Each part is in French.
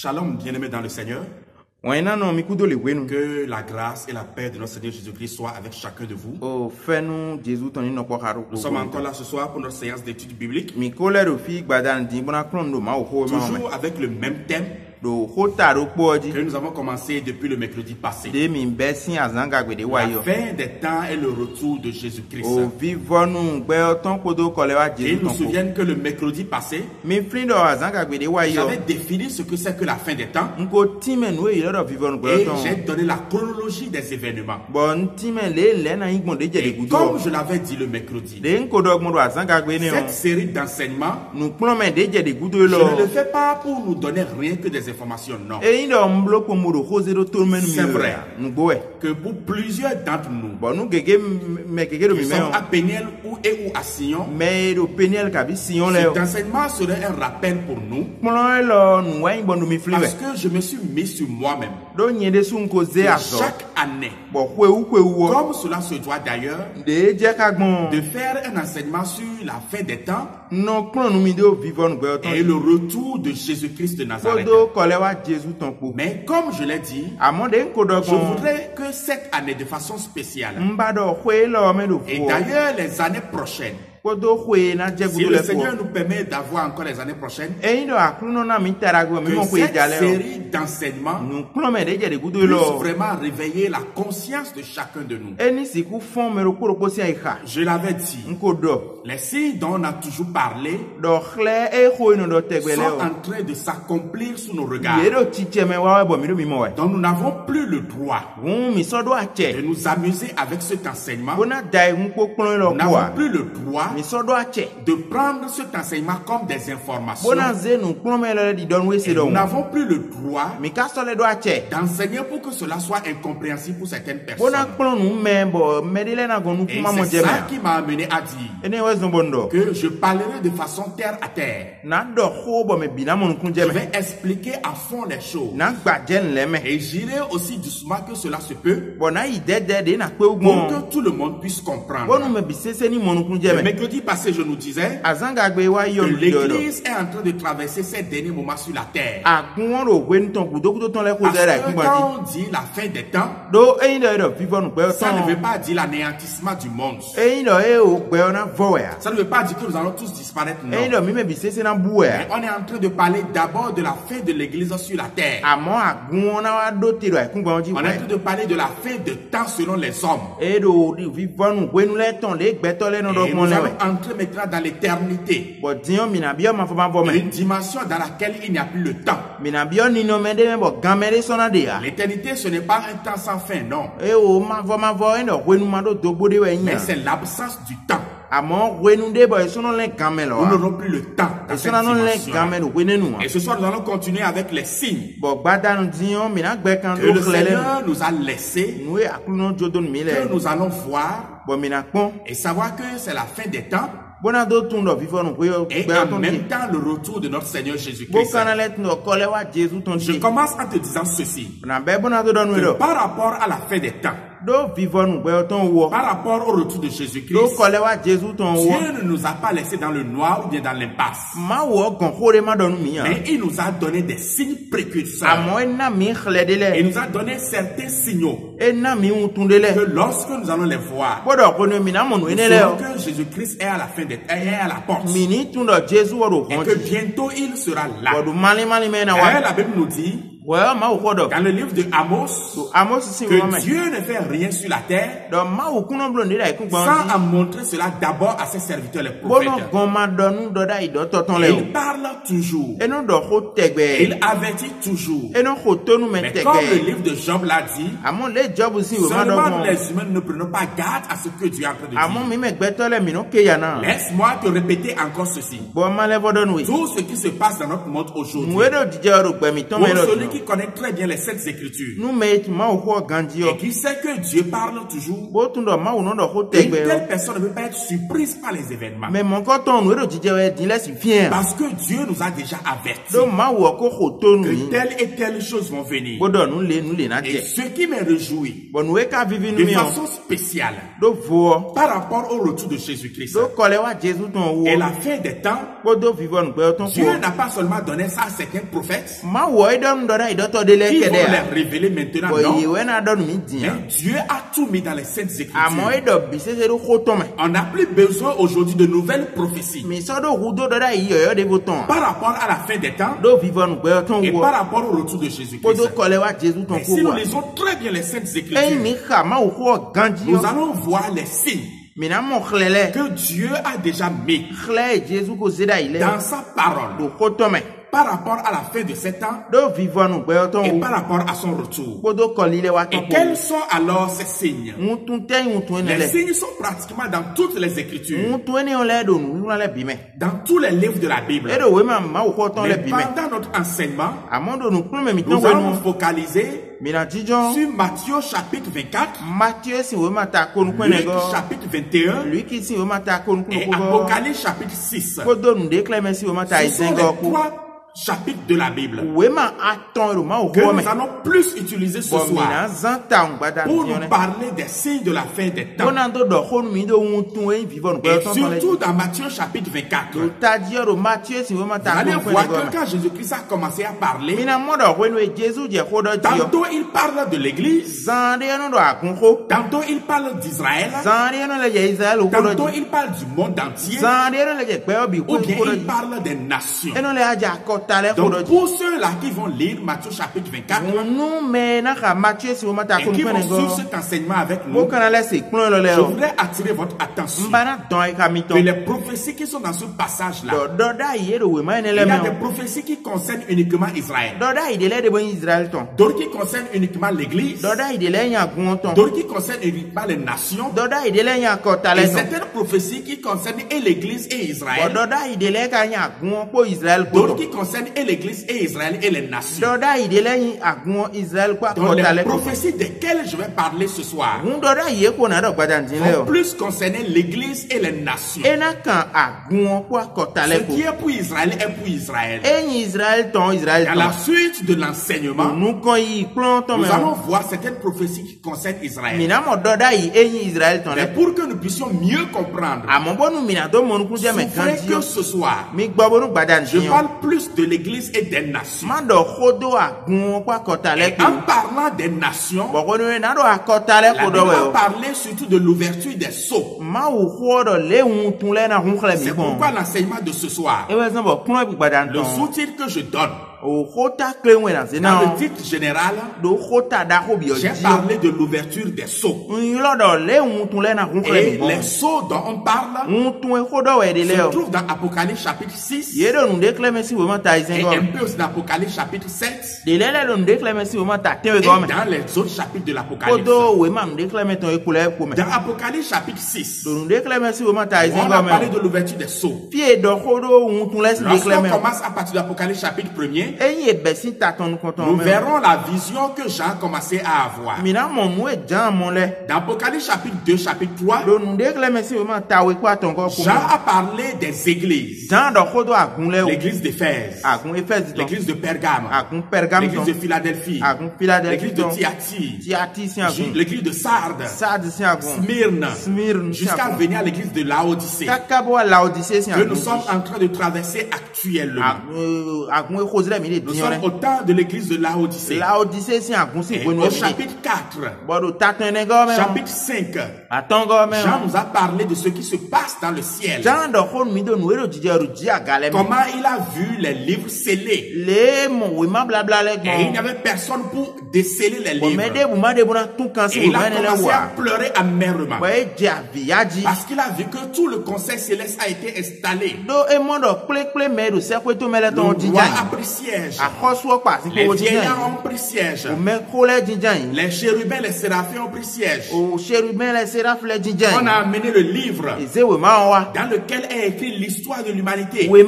Shalom, bien-aimés dans le Seigneur. Que la grâce et la paix de notre Seigneur Jésus-Christ soient avec chacun de vous. Nous sommes encore là ce soir pour notre séance d'études bibliques. Toujours avec le même thème que nous avons commencé depuis le mercredi passé. La fin des temps et le retour de Jésus-Christ. Et ils nous souviennent que le mercredi passé, j'avais défini ce que c'est que la fin des temps. Et j'ai donné la chronologie des événements. Et comme je l'avais dit le mercredi, cette série d'enseignements, je ne le fais pas pour nous donner rien que des informations, non. C'est vrai que pour plusieurs d'entre nous qui sont à Péniel ou à Sion, cet enseignement serait un rappel pour nous, parce que je me suis mis sur moi-même. Chaque année, comme cela se doit d'ailleurs, de faire un enseignement sur la fin des temps et le retour de Jésus-Christ de Nazareth. Mais comme je l'ai dit, je voudrais que cette année, de façon spéciale, et d'ailleurs les années prochaines, si le Seigneur nous permet d'avoir encore les années prochaines, que cette série d'enseignements puisse vraiment réveiller la conscience de chacun de nous. Je l'avais dit, les signes dont on a toujours parlé sont en train de s'accomplir sous nos regards. Donc nous n'avons plus le droit de nous amuser avec cet enseignement. Nous n'avons plus le droit de prendre cet enseignement comme des informations. Et nous n'avons plus le droit d'enseigner pour que cela soit incompréhensible pour certaines personnes. Et c'est ça qui m'a amené à dire que je parlerai de façon terre à terre. Je vais expliquer à fond les choses. Et j'irai aussi doucement que cela se peut, pour que tout le monde puisse comprendre. Le mercredi passé, je nous disais que l'Église est en train de traverser ces derniers moments sur la terre. Parce que quand on dit la fin des temps, ça ne veut pas dire l'anéantissement du monde. Ça ne veut pas dire que nous allons tous disparaître, non. Mais on est en train de parler d'abord de la fin de l'Église sur la terre. On est en train de parler de la fin de temps selon les hommes. Et nous allons entrer maintenant dans l'éternité. Une dimension dans laquelle il n'y a plus le temps. L'éternité, ce n'est pas un temps sans fin, non. Mais c'est l'absence du temps. Nous n'aurons plus le temps. Et ce soir, nous allons continuer avec les signes que le Seigneur nous a laissés, que nous allons voir et savoir que c'est la fin des temps. Et en même temps, le retour de notre Seigneur Jésus-Christ. Je commence en te disant ceci, que par rapport à la fin des temps, par rapport au retour de Jésus-Christ, Dieu ne nous a pas laissés dans le noir ou bien dans l'impasse. Mais il nous a donné des signes précurseurs. Il nous a donné certains signaux que lorsque nous allons les voir, nous saurons que Jésus-Christ est à la fin des temps, est à la porte. Et que bientôt il sera là. Et la Bible nous dit, dans le livre de Amos, que Dieu ne fait rien sur la terre sans en montrer cela d'abord à ses serviteurs les prophètes. Il parle toujours. Il avertit toujours. Mais comme le livre de Job l'a dit, seulement les humains ne prenons pas garde à ce que Dieu est en train de dire. Laisse-moi te répéter encore ceci. Tout ce qui se passe dans notre monde aujourd'hui, pour celui qui connaît très bien les Saintes Écritures. Et qui sait que Dieu parle toujours. Une telle personne ne peut pas être surprise par les événements. Parce que Dieu nous a déjà avertis que telle et telle chose vont venir. Et ce qui me réjouit de façon spéciale par rapport au retour de Jésus-Christ et la fin des temps, Dieu n'a pas seulement donné ça à certains prophètes qui vont les révéler maintenant, non. Mais Dieu a tout mis dans les Saintes Écritures. On n'a plus besoin aujourd'hui de nouvelles prophéties par rapport à la fin des temps et par rapport au retour de Jésus-Christ. Mais si nous lisons très bien les Saintes Écritures, nous allons voir les signes que Dieu a déjà mis dans sa parole par rapport à la fin de ces temps et par rapport à son retour. Et quels sont alors ces signes? Les signes sont pratiquement dans toutes les Écritures, dans tous les livres de la Bible. Mais pendant notre enseignement, nous allons nous focaliser sur Matthieu chapitre 24, Luc chapitre 21 et Apocalypse chapitre 6. Ce sont les trois chapitres de la Bible que nous allons plus utiliser ce soir pour nous parler des signes de la fin des temps. Et surtout dans Matthieu chapitre 24, vous allez voir que quand Jésus-Christ a commencé à parler, tantôt il parle de l'Église, tantôt il parle d'Israël, tantôt il parle du monde entier, ou bien il parle des nations. Donc pour ceux-là qui vont lire Matthieu chapitre 24 et qui vont suivre cet enseignement avec nous, je voudrais attirer votre attention que les prophéties qui sont dans ce passage-là, il y a des prophéties qui concernent uniquement Israël, d'autres qui concernent uniquement l'Église, d'autres qui concernent uniquement les nations, et certaines prophéties qui concernent et l'Église et Israël, d'autres qui concernent et l'Église et Israël et les nations. Donc les prophéties desquelles je vais parler ce soir vont plus concerner l'Église et les nations. Ce qui est pour Israël est pour Israël. À la suite de l'enseignement, nous allons voir certaines prophéties qui concernent Israël. Mais pour que nous puissions mieux comprendre, je voudrais que ce soir, je parle plus de l'Église et des nations. Et en parlant des nations, la Bible a parlé surtout de l'ouverture des sceaux. C'est pourquoi l'enseignement de ce soir, le sous-titre que je donne, dans le titre général, j'ai parlé de l'ouverture des sceaux. Et les sceaux dont on parle se trouvent dans Apocalypse chapitre 6 et un peu aussi dans Apocalypse chapitre 7 et dans les autres chapitres de l'Apocalypse. Dans Apocalypse chapitre 6, on a parlé de l'ouverture des sceaux. Lorsqu'on commence à partir de l'Apocalypse chapitre 1er, nous verrons la vision que Jean a commencé à avoir. Dans Apocalypse chapitre 2, chapitre 3, Jean a parlé des églises. L'église d'Éphèse, l'église de Pergame, l'église de Philadelphie, l'église de Thyatire, l'église de Sardes, Smyrne, jusqu'à venir à l'église de Laodicée, que nous sommes en train de traverser actuellement. Nous sommes au temps de l'église de Laodicée. Et au chapitre 4, chapitre 5, Jean nous a parlé de ce qui se passe dans le ciel. Comment il a vu les livres scellés. Et il n'y avait personne pour déceler les livres. Et il a commencé à pleurer amèrement. Parce qu'il a vu que tout le conseil céleste a été installé. Le roi appréciait siège. Les vieillards ont pris siège. Les chérubins, les séraphins ont pris siège. On a amené le livre dans lequel est écrit l'histoire de l'humanité. Du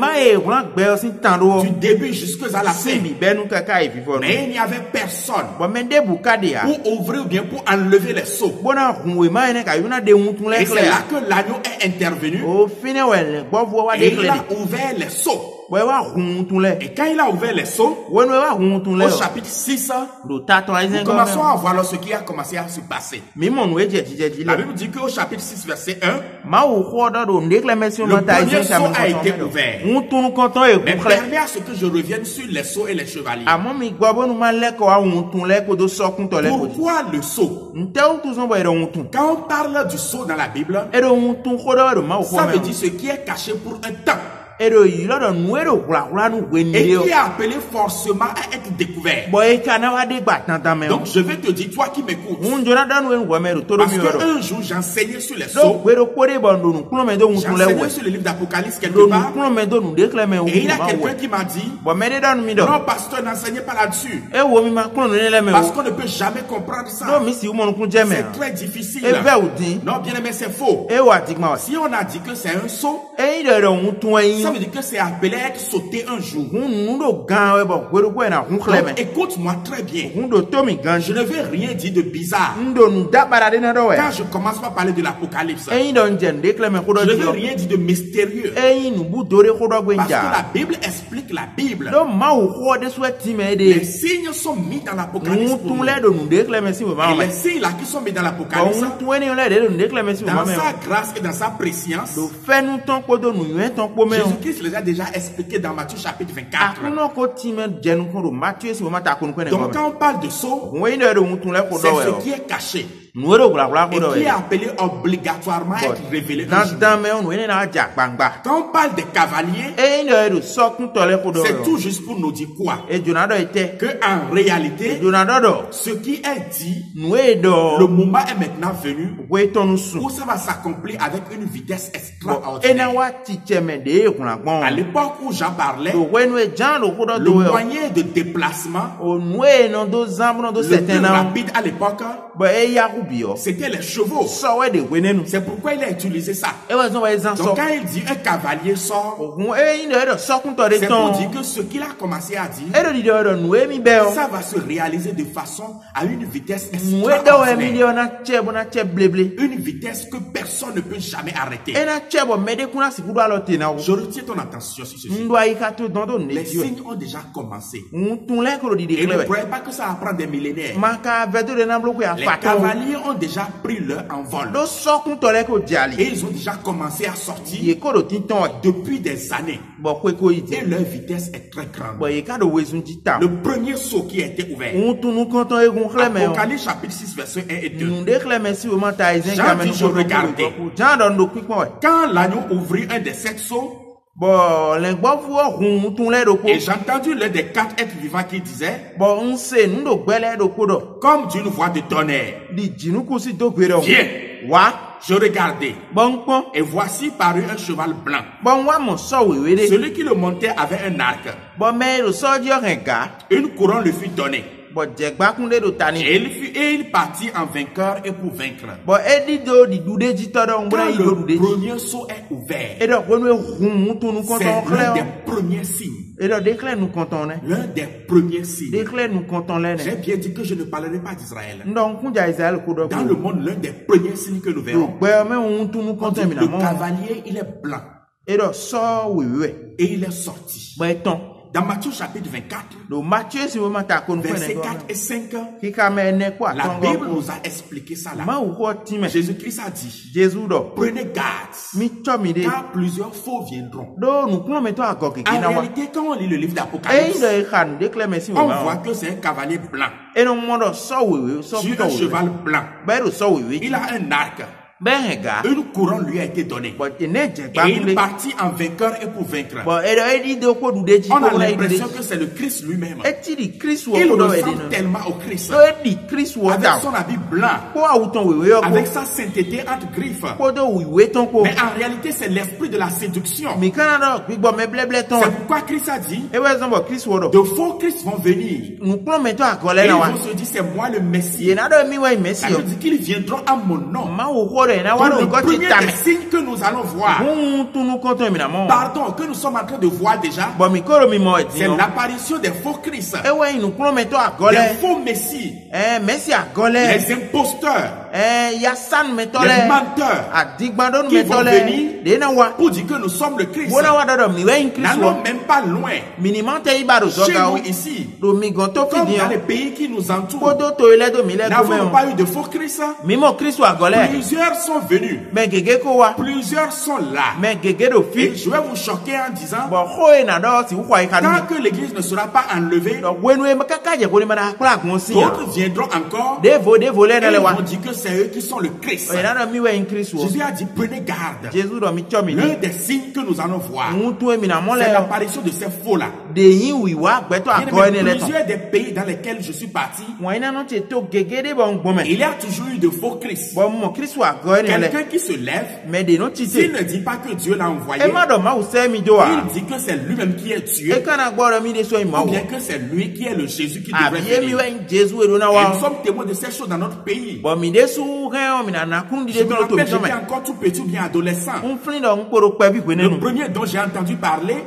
début jusqu'à la fin. Mais il n'y avait personne pour ouvrir ou bien pour enlever les sceaux. Et c'est là que l'agneau est intervenu. Et il a ouvert les sceaux. Et quand il a ouvert les sceaux, au chapitre 6, nous commençons à voir ce qui a commencé à se passer. La Bible dit qu'au chapitre 6, verset 1, le premier sceau a été ouvert. Mais permets à ce que je revienne sur les sceaux et les chevaliers. Pourquoi le sceau? Quand on parle du sceau dans la Bible, ça veut dire ce qui est caché pour un temps. Et qui est appelé forcément à être découvert. Donc je vais te dire, toi qui m'écoutes, parce qu'un jour j'enseignais sur les sceaux, j'enseignais sur le livre d'Apocalypse quelque part, et il y a quelqu'un qui m'a dit, non pasteur, n'enseignez pas là-dessus, parce qu'on ne peut jamais comprendre ça, c'est très difficile. Non, bien aimé, c'est faux. Si on a dit que c'est un sceau, ça veut dire que c'est appelé à être sauté un jour. Donc, écoute-moi très bien. Je ne vais rien dire de bizarre. Quand je commence par parler de l'Apocalypse, je ne vais rien dire de mystérieux. Parce que la Bible explique la Bible. Les signes sont mis dans l'Apocalypse. Et les signes là qui sont mis dans l'Apocalypse, dans sa grâce et dans sa préscience, Jésus-Christ les a déjà expliqués dans Matthieu chapitre 24. Donc quand on parle de sceau, c'est ce qui est caché. Et qui est appelé obligatoirement à être révélé. Quand on parle des cavaliers, c'est tout juste pour nous dire quoi? Que en réalité, ce qui est dit, le moment est maintenant venu où ça va s'accomplir avec une vitesse extraordinaire. À l'époque où j'en parlais, le moyen de déplacement le plus rapide à l'époque, c'était les chevaux. C'est pourquoi il a utilisé ça. Donc quand il dit un cavalier sort, c'est pour dire que ce qu'il a commencé à dire, ça va se réaliser de façon à une vitesse extraordinaire. Une vitesse que personne ne peut jamais arrêter. Je retiens ton attention sur ceci. Les signes ont déjà commencé. Et ne croyez pas que ça va prendre des millénaires. Les cavaliers ont déjà pris leur envol. Et ils ont déjà commencé à sortir depuis des années. Et leur vitesse est très grande. Le premier sceau qui a été ouvert, Apocalypse chapitre 6 verset 1 et 2. Jean dit, je regardais. Quand l'agneau ouvrit un des 7 sceaux, et j'ai entendu l'un des 4 êtres vivants qui disait, comme d'une voix de tonnerre, viens. Je regardais, et voici parut un cheval blanc. Celui qui le montait avait un arc. Une couronne lui fut donnée. Et il partit en vainqueur et pour vaincre. Quand le premier sceau est ouvert, c'est l'un des premiers signes. L'un des premiers signes. J'ai bien dit que je ne parlerai pas d'Israël. Dans le monde, l'un des premiers signes que nous verrons, le cavalier, il est blanc. Et il est sorti. Dans Matthieu chapitre 24, versets 4 et 5, la Bible nous a expliqué ça là. Jésus-Christ a dit, prenez garde, car plusieurs faux viendront. En réalité, quand on lit le livre d'Apocalypse, on voit que c'est un cavalier blanc sur un cheval blanc. Il a un arc. Une couronne lui a été donnée. Et il partit en vainqueur et pour vaincre. On a l'impression que c'est le Christ lui-même. Il ressemble tellement au Christ. Avec son habit blanc, avec sa sainteté entre griffes. Mais en réalité, c'est l'esprit de la séduction. C'est pourquoi Christ a dit, de faux Christ vont venir. Et ils vont se dire, c'est moi le Messie. Ça veut dire qu'ils viendront à mon nom. Le premier des signes que nous allons voir, pardon, que nous sommes en train de voir déjà, c'est l'apparition des faux Christ, des faux Messies, les imposteurs, les menteurs qui vont venir pour dire que nous sommes le Christ. N'allons même pas loin. Chez nous ici, comme dans les pays qui nous entourent, n'avons pas eu de faux Christ. Plusieurs sont venus. Plusieurs sont là. Et je vais vous choquer en disant, tant que l'église ne sera pas enlevée, d'autres viendront encore et ils vont dire que c'est eux qui sont le Christ. Jésus a dit, prenez garde. L'un des signes que nous allons voir, c'est l'apparition de ces faux-là. Il y a plusieurs des pays dans lesquels je suis parti, il y a toujours eu de faux Christ. Quelqu'un qui se lève, s'il ne dit pas que Dieu l'a envoyé, il dit que c'est lui-même qui est Dieu, ou bien que c'est lui qui est le Jésus qui devrait venir. Et nous sommes témoins de ces choses dans notre pays. Je me rappelle, j'étais encore tout petit ou bien adolescent. Le premier dont j'ai entendu parler,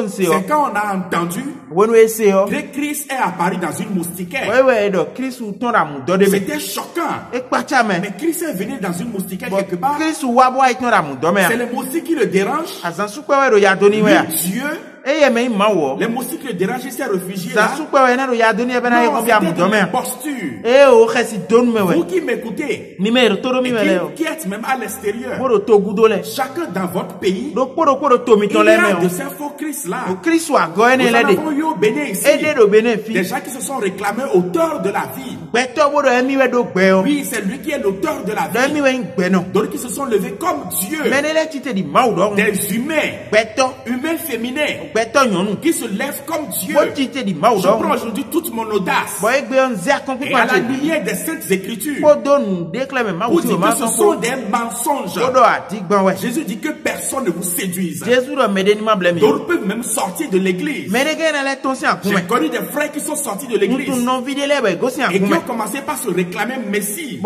c'est quand on a entendu que Christ est apparu dans une moustiquaire. C'était choquant. Mais Christ est venu dans une moustiquaire quelque part. C'est les moustiques qui le dérangent. Dieu, les moustiques le dérangent, il s'est réfugié là. Non, c'était une posture. Vous qui m'écoutez, qui êtes même à l'extérieur, chacun dans votre pays, il y a de ces faux Christ là. Nous en avons eu au Bénin ici. Des gens qui se sont réclamés auteur de la vie. Oui, c'est lui qui est l'auteur de la vie. D'autres qui se sont levés comme Dieu. Des humains féminins, qui se lèvent comme Dieu. Je prends aujourd'hui toute mon audace et à la lumière des saintes écritures pour dire que ce sont des mensonges. Jésus dit que personne ne vous séduise. D'autres peuvent même sortir de l'église. J'ai connu des frères qui sont sortis de l'église et qui ont commencé par se réclamer Messie.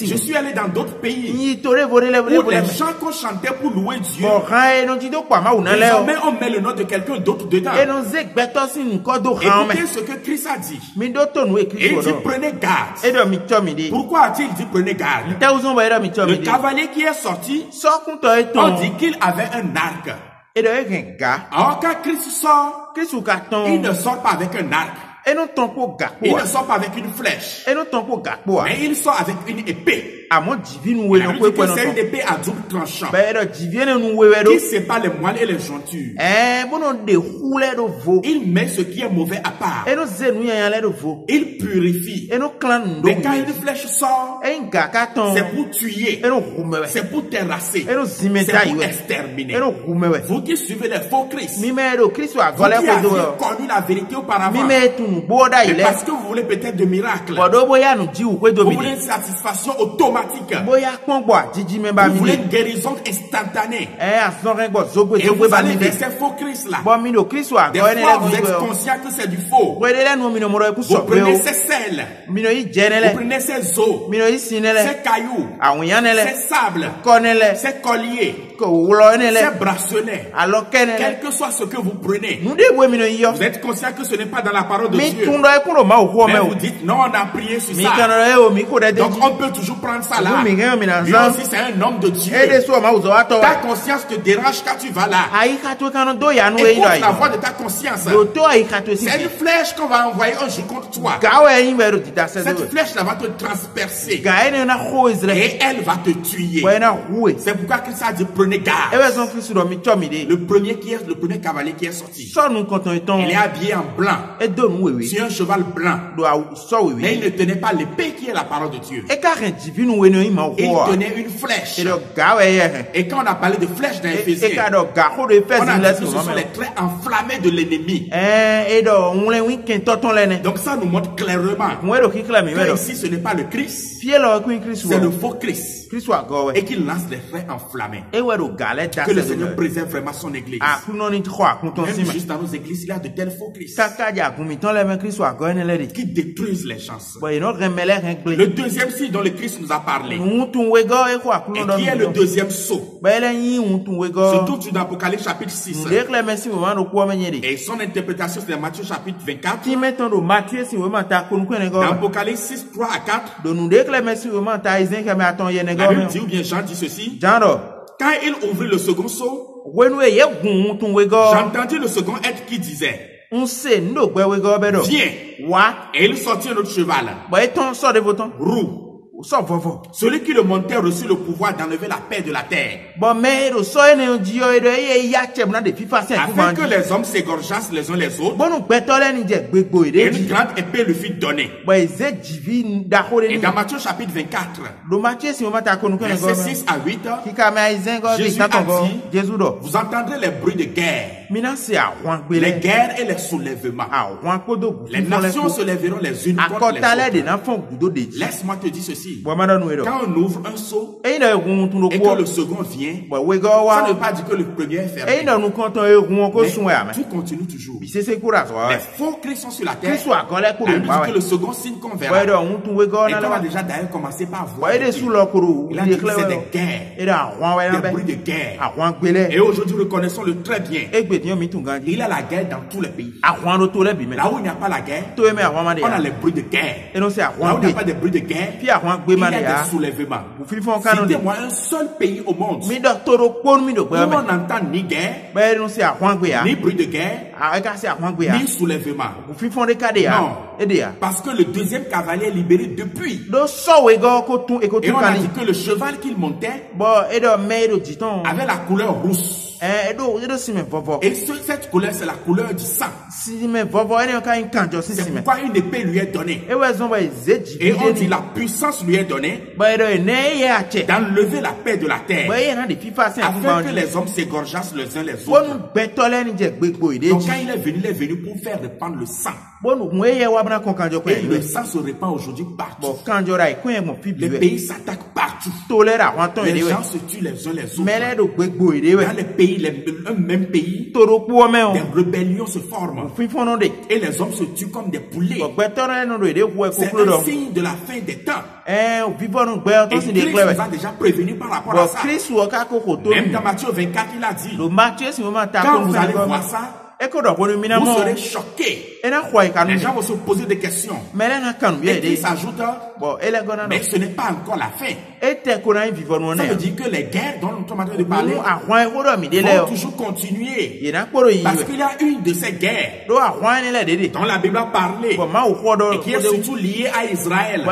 Je suis allé dans d'autres pays où les gens qu'on chantait pour louer Dieu, désormais on met le nom de quelqu'un d'autre dedans. Écoutez ce que Christ a dit. Et il dit prenez garde. Pourquoi a-t-il dit prenez garde? Le cavalier qui est sorti, on dit qu'il avait un arc. Alors quand Christ sort, il ne sort pas avec un arc. Il ne sort pas avec une flèche. Mais il sort avec une épée. C'est une épée à double tranchant qui sépare les moelles et les jointures. Il met ce qui est mauvais à part. Il purifie. Mais quand une flèche sort, c'est pour tuer, c'est pour terrasser, c'est pour exterminer. Vous qui suivez les faux Christ, vous qui avez connu la vérité auparavant, mais parce que vous voulez peut-être de miracles, vous voulez une satisfaction automatique, vous voulez une guérison instantanée, et vous allez vers ces faux Christ là. Des fois vous êtes conscient que c'est du faux. Vous prenez ces sels, vous prenez ces os, ces cailloux, ces sables, ces colliers, ces bracelets, quel que soit ce que vous prenez, vous êtes conscient que ce n'est pas dans la parole de Dieu. Mais vous dites non, on a prié sur ça, donc on peut toujours prendre ça là. Lui aussi c'est un homme de Dieu. Ta conscience te dérange quand tu vas là. Écoute la voix de ta conscience. C'est une flèche qu'on va envoyer un jour contre toi. Cette flèche là va te transpercer et elle va te tuer. C'est pourquoi Christ a dit prenez garde. Le premier cavalier qui est sorti, il est habillé en blanc sur un cheval blanc, mais il ne tenait pas l'épée qui est la parole de Dieu. tenait une flèche. Et quand on a parlé de flèche dans Éphésiens, on a dit que ce sont les traits enflammés de l'ennemi. Donc ça nous montre clairement que ici ce n'est pas le Christ, c'est le faux Christ. Et qu'il lance des traits enflammés. Que le Seigneur préserve vraiment son église. Même juste dans nos églises, il y a de tels faux Christ qui détruisent les gens. Le deuxième signe dont le Christ nous a parlé, et qui est le deuxième sceau, se trouve dans Apocalypse chapitre 6. Et son interprétation, c'est dans Matthieu chapitre 24. Dans Apocalypse 6, 3 à 4. La Bible dit, ou bien Jean dit ceci. Quand il ouvrit le second sceau, j'entendis le second être qui disait, viens. Et il sortit un autre cheval, roux. Celui qui le montait reçut le pouvoir d'enlever la paix de la terre. Afin que les hommes s'égorgeassent les uns les autres, et une grande épée lui fut donnée. Et dans Matthieu chapitre 24, versets 6 à 8, Jésus a dit, vous entendrez les bruits de guerre, les guerres et les soulèvements. Les nations se lèveront les unes contre les autres. Laisse-moi te dire ceci. Quand on ouvre un seau et que le second vient, ça ne veut pas dire que le premier est fermé. Mais tout continue toujours. Les faux Christ sont sur la terre. On dit que le second signe qu'on verra. Et qu'on a déjà d'ailleurs commencé par voir. Il a dit que c'est des guerres, des bruits de guerre. Et aujourd'hui, reconnaissons le très bien. Il y a la guerre dans tous les pays. Là où il n'y a pas la guerre, on a les bruits de guerre. Là où il n'y a pas de bruits de guerre, il y a des soulèvements. Citez-moi un seul pays au monde où on n'entend ni guerre, ni bruit de guerre, ni soulèvement. Non. Parce que le deuxième cavalier est libéré depuis. Et on a dit que le cheval qu'il montait avait la couleur rousse. Et cette couleur, c'est la couleur du sang. C'est pourquoi une épée lui est donnée. Et on dit la puissance lui est donnée d'enlever la paix de la terre, afin que les hommes s'égorgeassent les uns les autres. Donc quand il est venu pour faire répandre le sang. Et le sang se répand aujourd'hui partout. Les pays s'attaquent partout. Les gens se tuent les uns les autres. Dans les pays, un même pays, des rébellions se forment. Et les hommes se tuent comme des poulets. C'est un signe de la fin des temps. Et Christ nous a déjà prévenu par rapport à ça. Même dans Matthieu 24, il a dit, quand vous allez voir ça, vous serez choqués. Les gens vont se poser des questions. Et Christ ajoute, mais ce n'est pas encore la fin. Ça veut dire que les guerres dont nous sommes en train de parler vont toujours continuer. Parce qu'il y a une de ces guerres dont la Bible a parlé et qui est surtout liée à Israël, qui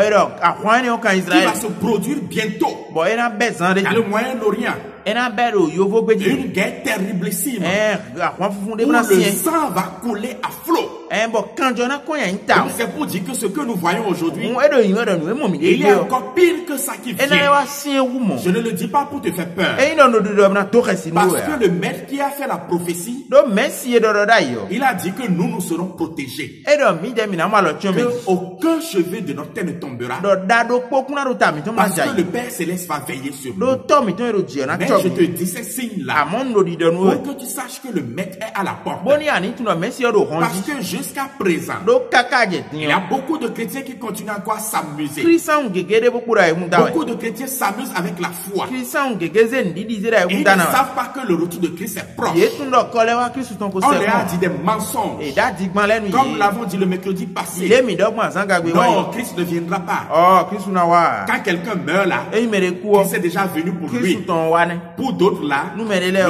va se produire bientôt dans le Moyen-Orient. Une guerre terriblissime où le sang va couler à flot. Donc c'est pour dire que ce que nous voyons aujourd'hui, il y a encore pire que ça qui vient. Je ne le dis pas pour te faire peur. Parce que le maître qui a fait la prophétie, il a dit que nous serons protégés. Que aucun cheveu de notre tête ne tombera. Parce que le Père Céleste va veiller sur nous. Mais je te dis ces signes-là pour que tu saches que le maître est à la porte. Parce que jusqu'à présent, il y a beaucoup de chrétiens qui continuent encore à s'amuser. Beaucoup de chrétiens s'amusent avec la foi. Et ils ne savent pas que le retour de Christ est proche. On leur a dit des mensonges. Comme nous l'avons dit le mercredi passé. Non, Christ ne viendra pas. Quand quelqu'un meurt là, Christ est déjà venu pour lui. Pour d'autres là, non,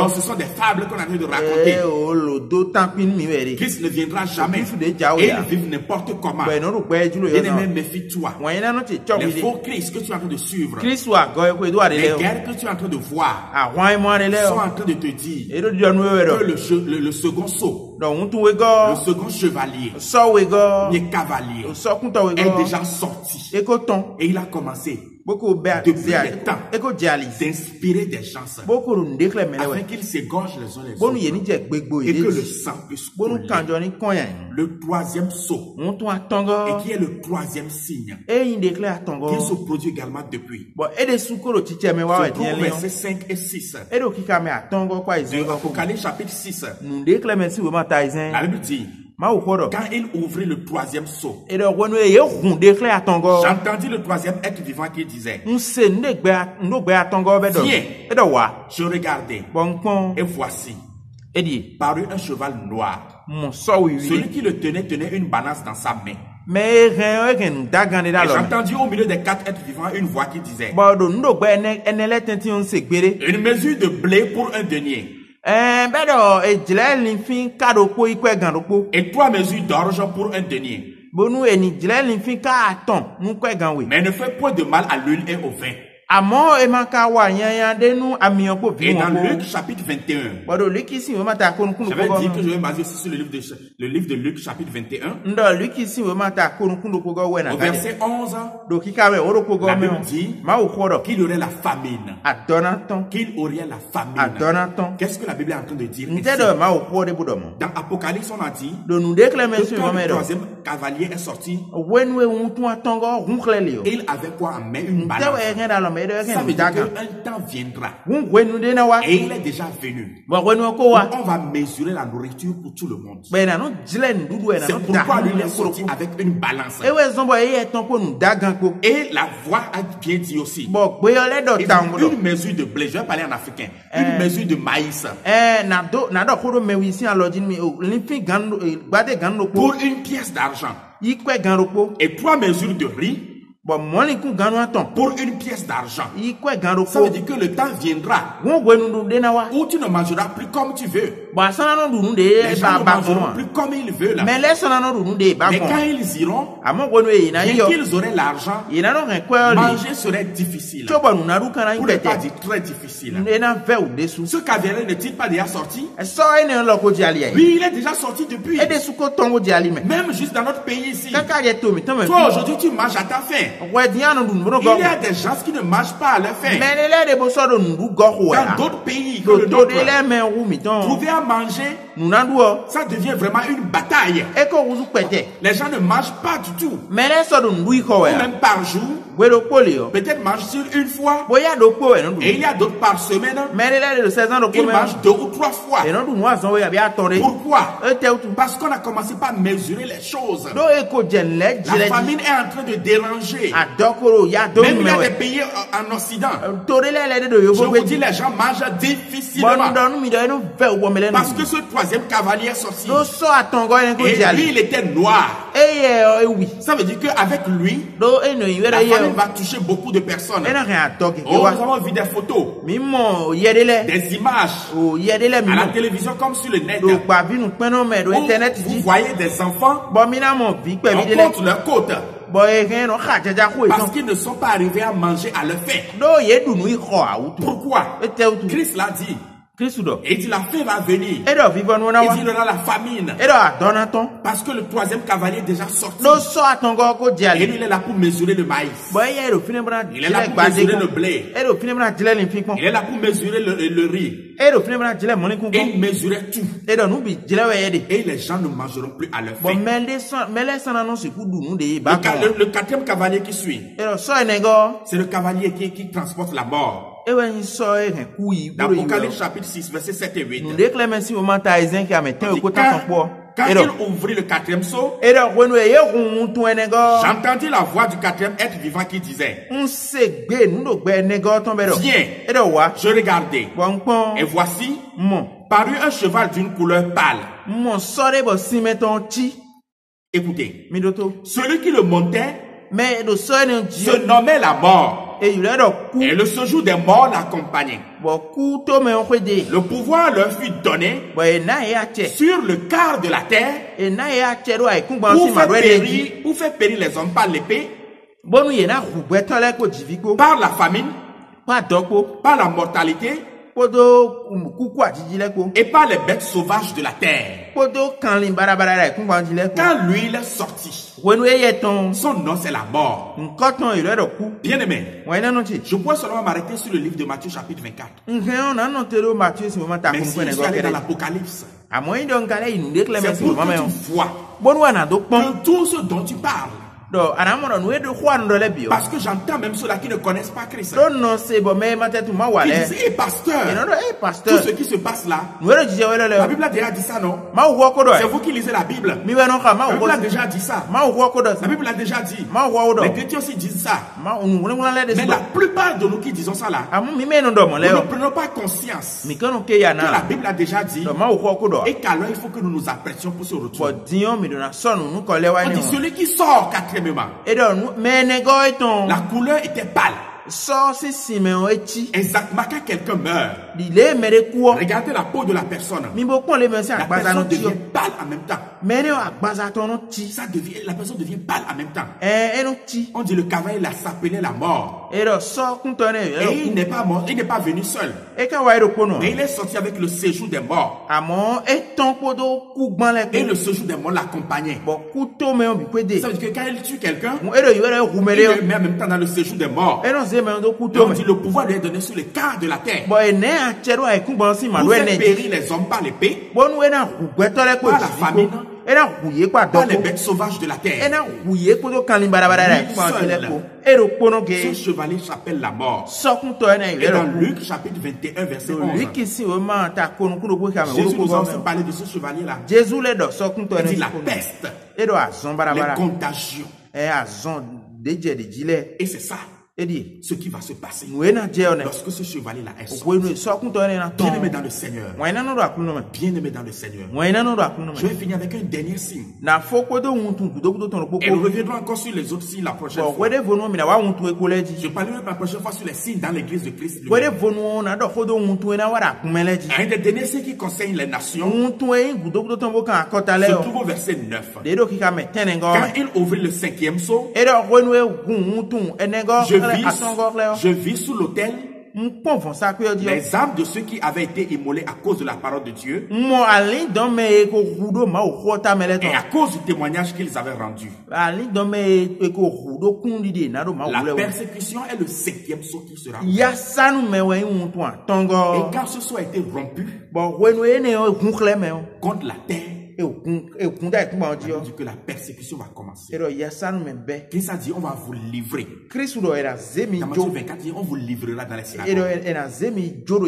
ce sont des fables qu'on a train de raconter. Christ ne viendra jamais. Et ils vivent n'importe comment. Bien-aimé, méfie-toi. Les faux Christ que tu es en train de suivre, les guerres que tu es en train de voir, sont en train de te dire que le second sceau, le second chevalier, le cavalier, est déjà sorti. Et il a commencé beaucoup depuis le temps d'inspirer des gens afin qu'ils s'égorgent les uns les autres et que le sang puisse couler. Le troisième sceau, et qui est le troisième signe, qui se produit également depuis. Se trouve versets 5 et 6 de Apocalypse chapitre 6. La Bible dit: quand il ouvrit le troisième sceau, j'entendis le troisième être vivant qui disait: viens. Je regardais, et voici, parut un cheval noir. Celui qui le tenait une balance dans sa main. Et j'entendis au milieu des quatre êtres vivants une voix qui disait: une mesure de blé pour un denier, et 3 mesures d'orge pour un denier. Mais ne fais point de mal à l'huile et au vin. Et dans Luc chapitre 21, j'avais dit que je vais baser aussi sur le livre de Luc chapitre 21. Au verset 11, la Bible dit qu'il aurait la famine. Qu'il aurait la famine. Qu'est-ce que la Bible est en train de dire ici? Dans Apocalypse, on a dit que quand le troisième cavalier est sorti, il avait quoi en main? Une balance. Ça veut dire qu'un temps viendra, et il est déjà venu, on va mesurer la nourriture pour tout le monde. C'est pourquoi lui est sorti avec une balance. Et la voix a bien dit aussi, une mesure de blé, je vais parler en africain, une mesure de maïs, pour une pièce d'argent, et 3 mesures de riz, pour une pièce d'argent. Ça veut dire que le temps viendra où tu ne mangeras plus comme tu veux. Les gens ne mangeront plus comme ils veulent. Mais quand ils iront, bien qu'ils auraient l'argent, manger serait difficile. Pour ne pas dire très difficile. Ce cavalier n'est-il pas déjà sorti? Oui, il est déjà sorti depuis. Même juste dans notre pays ici. Toi aujourd'hui tu manges à ta faim. Il y a des gens qui ne mangent pas à leur faim. Dans d'autres pays que le nôtre, trouver à manger, ça devient vraiment une bataille. Les gens ne mangent pas du tout. Même par jour, peut-être mangent sur une fois. Et il y a d'autres par semaine. Ils mangent 2 ou 3 fois. Pourquoi? Parce qu'on a commencé par mesurer les choses. La famine est en train de déranger. Même il y a des pays en Occident. Je vous dis, les gens mangent difficilement. Parce que ce troisième cavalier est sorti. Et lui, il était noir. Ça veut dire qu'avec lui, la famine va toucher beaucoup de personnes. Nous avons vu des photos, des images à la télévision comme sur le net. Vous voyez des enfants, on compte leurs côtes. Parce qu'ils ne sont pas arrivés à manger à leur faim. Pourquoi? Christ l'a dit. Et dit la faim va venir. Il dit il y aura la famine. Parce que le troisième cavalier est déjà sorti. Et lui il est là pour mesurer le maïs. Il est là pour mesurer le blé. Il est là pour mesurer le riz. Et il mesurait tout. Et les gens ne mangeront plus à leur faim. Le quatrième cavalier qui suit, c'est le cavalier qui transporte la mort. Dans Apocalypse chapitre 6, versets 7 et 8. Quand il ouvrit le quatrième sceau, j'entendis la voix du quatrième être vivant qui disait: viens. Je regardais, et voici, parut un cheval d'une couleur pâle. Écoutez, celui qui le montait se nommait la mort. Et le séjour des morts l'accompagnait. Le pouvoir leur fut donné sur le quart de la terre pour faire périr les hommes par l'épée, par la famine, par la mortalité, et pas les bêtes sauvages de la terre. Quand lui il est sorti, son nom c'est la mort. Bien aimé, je pourrais seulement m'arrêter sur le livre de Matthieu chapitre 24. Mais si je suis allé dans l'Apocalypse, c'est pour que tu vois que tout ce dont tu parles, parce que j'entends même ceux-là qui ne connaissent pas Christ. Ils disent, hey pasteur, tout ce qui se passe là, la Bible a déjà dit ça, non? C'est vous qui lisez la Bible. La Bible a déjà dit ça. La Bible a déjà dit. Les chrétiens aussi disent ça. Mais la plupart de nous qui disons ça là, nous ne prenons pas conscience que la Bible a déjà dit et qu'alors il faut que nous nous apprêtions pour ce retour. On dit celui qui sort quatrièmement. La couleur était pâle. Exactement quand quelqu'un meurt. Regardez la peau de la personne. La personne devient pâle en même temps. La personne devient pâle en même temps. On dit le cavalier s'appelait la mort. Et il n'est pas mort, il n'est pas venu seul. Mais il est sorti avec le séjour des morts. Et le séjour des morts l'accompagnait. Ça veut dire que quand il tue quelqu'un, il le met en même temps dans le séjour des morts. Et on dit le pouvoir lui est donné sur les quart de la terre. Pour faire périr les hommes par l'épée, par la famine, par les bêtes sauvages de la terre. Ce chevalier s'appelle la mort. Et dans Luc chapitre 21 verset 11, Jésus nous a aussi parlé de ce chevalier là. Il dit la peste, les contagions. Et c'est ça ce qui va se passer lorsque ce chevalier-là est sorti. Bien aimé dans le Seigneur. Bien aimé dans le Seigneur. Je vais finir avec un dernier signe. Et nous reviendrons encore sur les autres signes la prochaine fois. Je parlerai la prochaine fois sur les signes dans l'église de Christ. Un des derniers signes qui concerne les nations se trouve au verset 9. Quand il ouvrit le 5e sceau, je vis sous l'autel les âmes de ceux qui avaient été immolés à cause de la parole de Dieu et à cause du témoignage qu'ils avaient rendu. La persécution est le 5e sceau qui sera ouvert. Et quand ce sceau a été rompu contre la terre, on dit que la persécution va commencer. Christ a dit on va vous livrer. Dans Matthieu 24, on vous livrera dans les synagogues.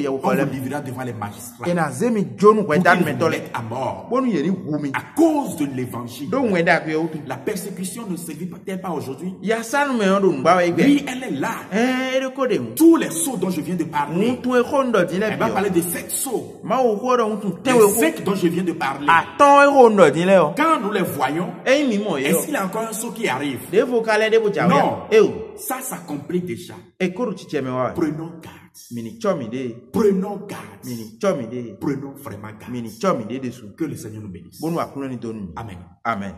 On vous livrera devant les magistrats. Pour qu'ils vous mettent à mort. À cause de l'évangile. La persécution ne se vit peut-être pas aujourd'hui. Oui, elle est là. Tous les sceaux dont je viens de parler. Elle va parler de 7 sceaux. Les 5 dont je viens de parler. Quand nous les voyons, est-ce qu'il y a encore un sceau qui arrive? Non. Ça s'accomplit déjà. Prenons garde. Prenons garde. Prenons vraiment garde. Que le Seigneur nous bénisse. Amen. Amen.